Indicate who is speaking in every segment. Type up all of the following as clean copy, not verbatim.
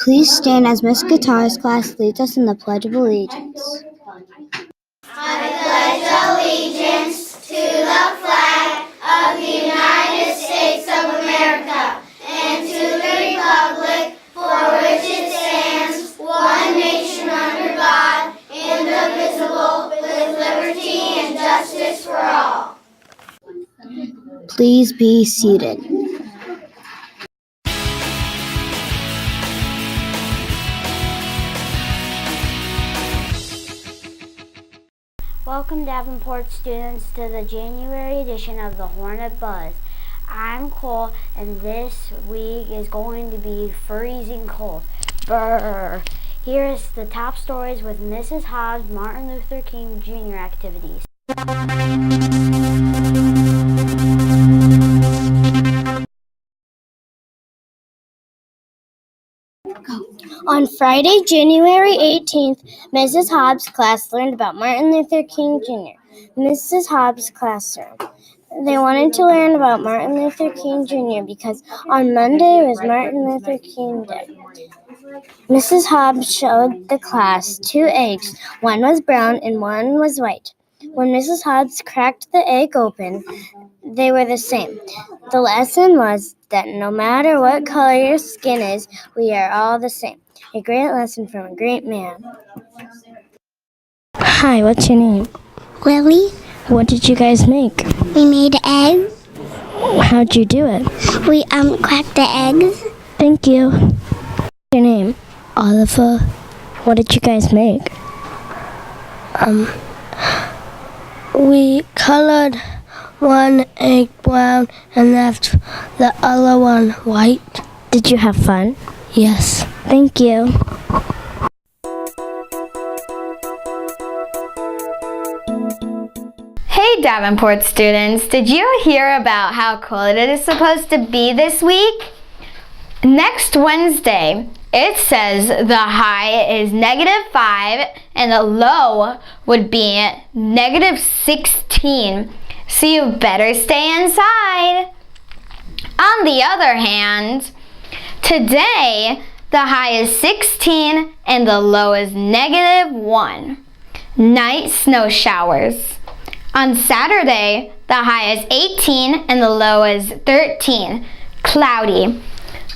Speaker 1: Please stand as Miss Guitar's class leads us in the Pledge of Allegiance. Please be seated. Welcome, Davenport students, to the January edition of the Hornet Buzz. I'm Cole, and this week is going to be freezing cold. Brr. Here is the top stories with Mrs. Hobbs' Martin Luther King Jr. activities. On Friday, January 18th, Mrs. Hobbs' class learned about Martin Luther King Jr. Mrs. Hobbs' classroom. They wanted to learn about Martin Luther King Jr. because on Monday was Martin Luther King Day. Mrs. Hobbs showed the class 2 eggs. One was brown and one was white. When Mrs. Hobbs cracked the egg open, they were the same. The lesson was that no matter what color your skin is, we are all the same. A great lesson from a great man. Hi, what's your name?
Speaker 2: Lily,
Speaker 1: What did you guys make?
Speaker 2: we made eggs.
Speaker 1: How'd you do it?
Speaker 2: We cracked the eggs.
Speaker 1: Thank you. What's your name? Oliver. What did you guys make?
Speaker 2: We colored one egg brown and left the other one white.
Speaker 1: Did you have fun?
Speaker 2: Yes.
Speaker 1: Thank you.
Speaker 3: Hey Davenport students, did you hear about how cold it is supposed to be this week? Next Wednesday, it says the high is -5 and the low would be -16, so you better stay inside. On the other hand, today the high is 16 and the low is -1. Night snow showers. On Saturday, the high is 18 and the low is 13, cloudy.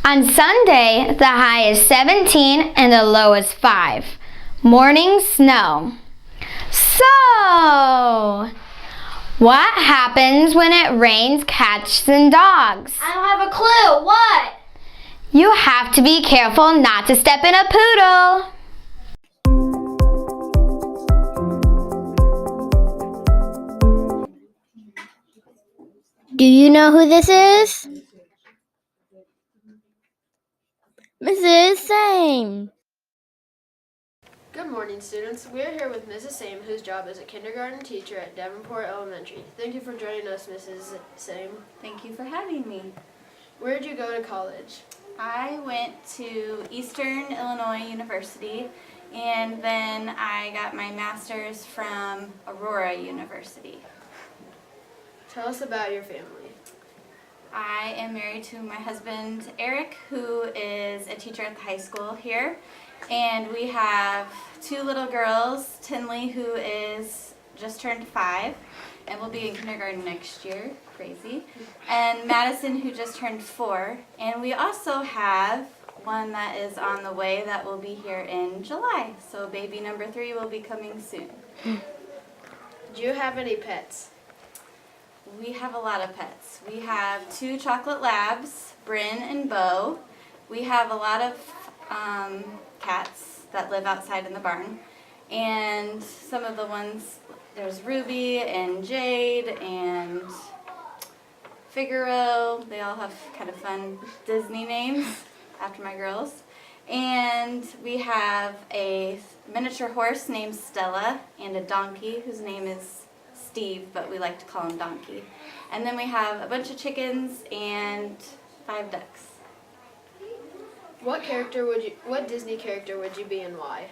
Speaker 3: On Sunday, the high is 17 and the low is 5, morning snow. So, what happens when it rains cats and dogs?
Speaker 2: I don't have a clue. What?
Speaker 3: You have to be careful not to step in a poodle.
Speaker 1: Do you know who this is? Mrs. Same.
Speaker 4: Good morning, students. We are here with Mrs. Same, whose job is a kindergarten teacher at Davenport Elementary. Thank you for joining us, Mrs. Same.
Speaker 5: Thank you for having me.
Speaker 4: Where did you go to college?
Speaker 5: I went to Eastern Illinois University, and then I got my master's from Aurora University.
Speaker 4: Tell us about your family.
Speaker 5: I am married to my husband, Eric, who is a teacher at the high school here. And we have 2 little girls, Tinley, who is just turned 5 and will be in kindergarten next year, crazy, and Madison, who just turned 4. And we also have one that is on the way that will be here in July. So baby number 3 will be coming soon.
Speaker 4: Do you have any pets?
Speaker 5: We have a lot of pets. We have 2 chocolate labs, Bryn and Bo. We have a lot of cats that live outside in the barn. And some of the ones, there's Ruby and Jade and Figaro. They all have kind of fun Disney names after my girls. And we have a miniature horse named Stella and a donkey whose name is Steve, but we like to call him Donkey. And then we have a bunch of chickens and 5 ducks.
Speaker 4: What Disney character would you be and why?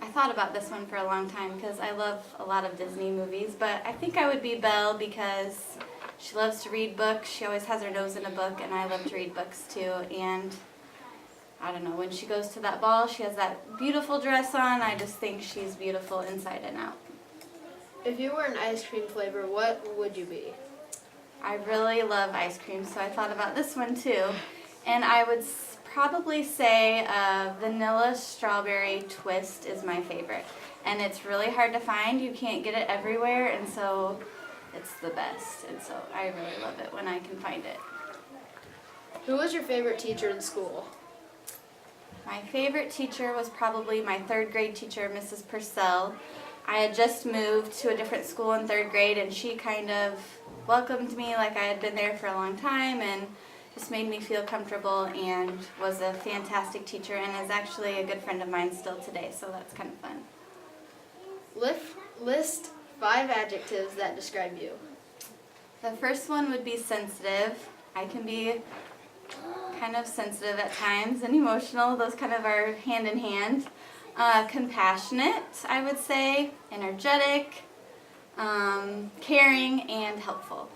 Speaker 5: I thought about this one for a long time because I love a lot of Disney movies, but I think I would be Belle because she loves to read books. She always has her nose in a book, and I love to read books too. And I don't know, when she goes to that ball, she has that beautiful dress on. I just think she's beautiful inside and out.
Speaker 4: If you were an ice cream flavor, what would you be?
Speaker 5: I really love ice cream, so I thought about this one too. And I would probably say vanilla strawberry twist is my favorite. And it's really hard to find. You can't get it everywhere, and so it's the best. And so I really love it when I can find it.
Speaker 4: Who was your favorite teacher in school?
Speaker 5: My favorite teacher was probably my 3rd grade teacher, Mrs. Purcell. I had just moved to a different school in 3rd grade, and she kind of welcomed me like I had been there for a long time and just made me feel comfortable, and was a fantastic teacher and is actually a good friend of mine still today, so that's kind of fun.
Speaker 4: List 5 adjectives that describe you.
Speaker 5: The first one would be sensitive. I can be kind of sensitive at times and emotional. Those kind of are hand in hand. Compassionate, I would say. Energetic, caring, and helpful.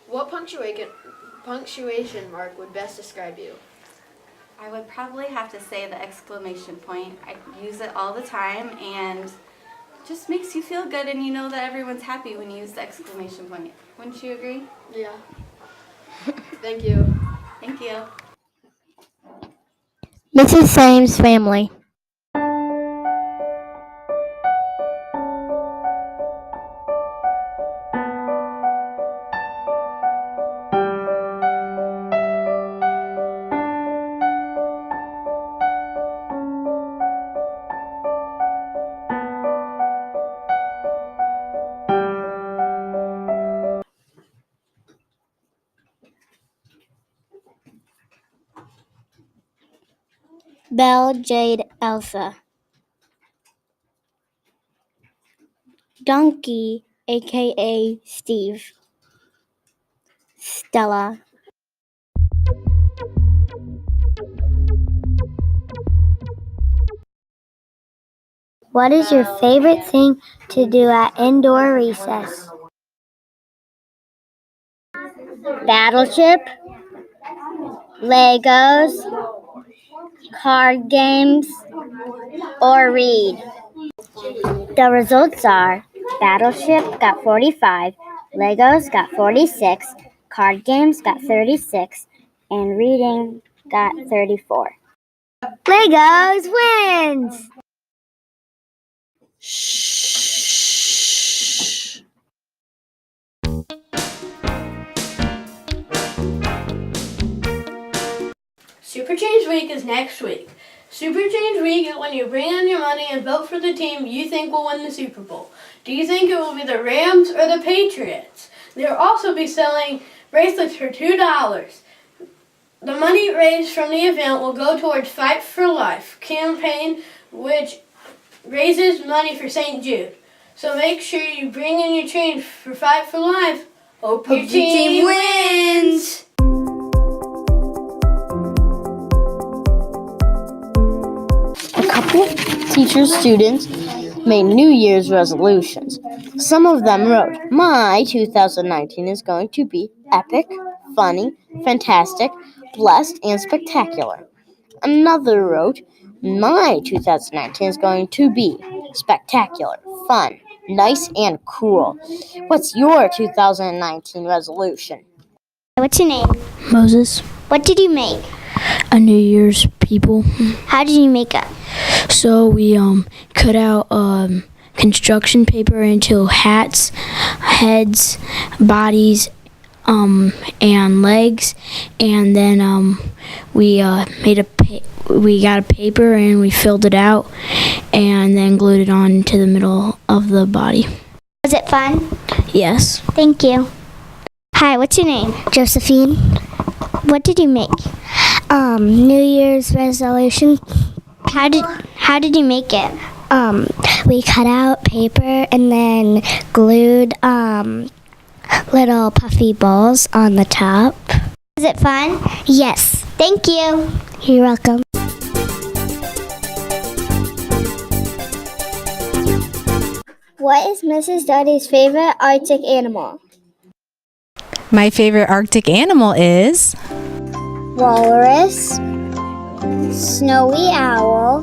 Speaker 4: What punctuation mark would best describe you?
Speaker 5: I would probably have to say the exclamation point. I use it all the time, and just makes you feel good, and you know that everyone's happy when you use the exclamation point. Wouldn't you agree?
Speaker 4: Yeah. Thank you.
Speaker 5: Thank you.
Speaker 1: Mrs. Same's family. Belle, Jade, Elsa. Donkey, aka Steve. Stella. What is your favorite thing to do at indoor recess? Battleship, Legos, card games, or read. The results are Battleship got 45, Legos got 46, card games got 36, and reading got 34. Legos wins!
Speaker 6: Super Change Week is next week. Super Change Week is when you bring in your money and vote for the team you think will win the Super Bowl. Do you think it will be the Rams or the Patriots? They'll also be selling bracelets for $2. The money raised from the event will go towards Fight for Life campaign, which raises money for St. Jude. So make sure you bring in your change for Fight for Life. Hope your team wins!
Speaker 7: A couple teachers' students made New Year's resolutions. Some of them wrote, "My 2019 is going to be epic, funny, fantastic, blessed, and spectacular." Another wrote, "My 2019 is going to be spectacular, fun, nice, and cool." What's your 2019 resolution?
Speaker 1: What's your name?
Speaker 2: Moses,
Speaker 1: What did you make?
Speaker 2: a New Year's people.
Speaker 1: How did you make it?
Speaker 2: So we cut out construction paper into hats, heads, bodies, and legs, and then we we got a paper and we filled it out, and then glued it on to the middle of the body.
Speaker 1: Was it fun?
Speaker 2: Yes.
Speaker 1: Thank you. Hi, what's your name?
Speaker 8: Josephine.
Speaker 1: What did you make?
Speaker 8: New Year's resolution.
Speaker 1: How did you make it?
Speaker 8: We cut out paper and then glued little puffy balls on the top.
Speaker 1: Was it fun?
Speaker 8: Yes.
Speaker 1: Thank you.
Speaker 8: You're welcome.
Speaker 1: What is Mrs. Duddy's favorite Arctic animal?
Speaker 9: My favorite Arctic animal is
Speaker 1: walrus, snowy owl,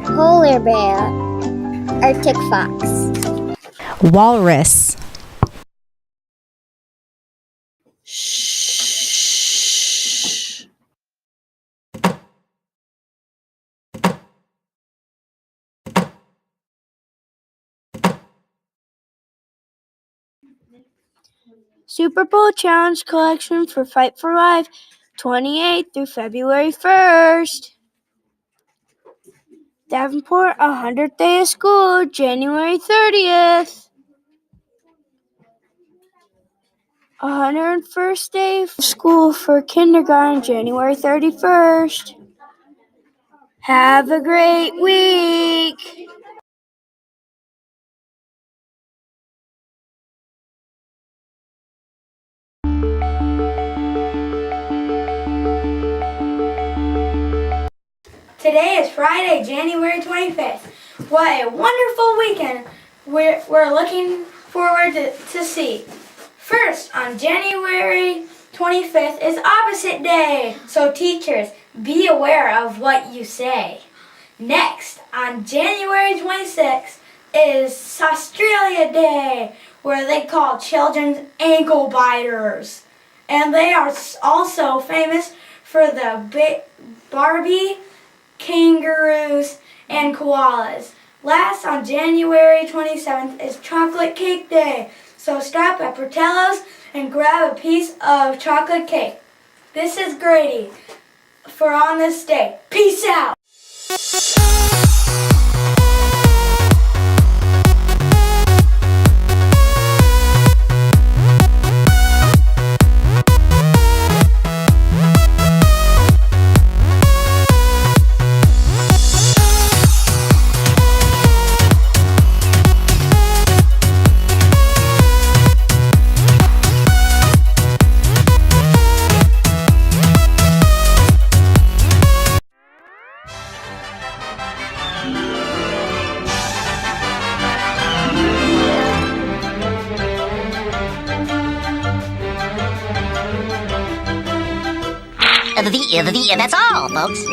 Speaker 1: polar bear, Arctic fox.
Speaker 9: Walrus.
Speaker 10: Super Bowl Challenge collection for Fight for Life, 28th through February 1st. Davenport, 100th Day of School, January 30th. 101st Day of School for Kindergarten, January 31st. Have a great week.
Speaker 11: Today is Friday, January 25th. What a wonderful weekend we're looking forward to see. First, on January 25th is Opposite Day, so teachers, be aware of what you say. Next, on January 26th is Australia Day, where they call children ankle biters. And they are also famous for the Barbie, kangaroos, and koalas. Last, on January 27th is Chocolate Cake Day, so stop at Portillo's and grab a piece of chocolate cake. This is Grady for On This Day. Peace out!
Speaker 12: That's all, folks.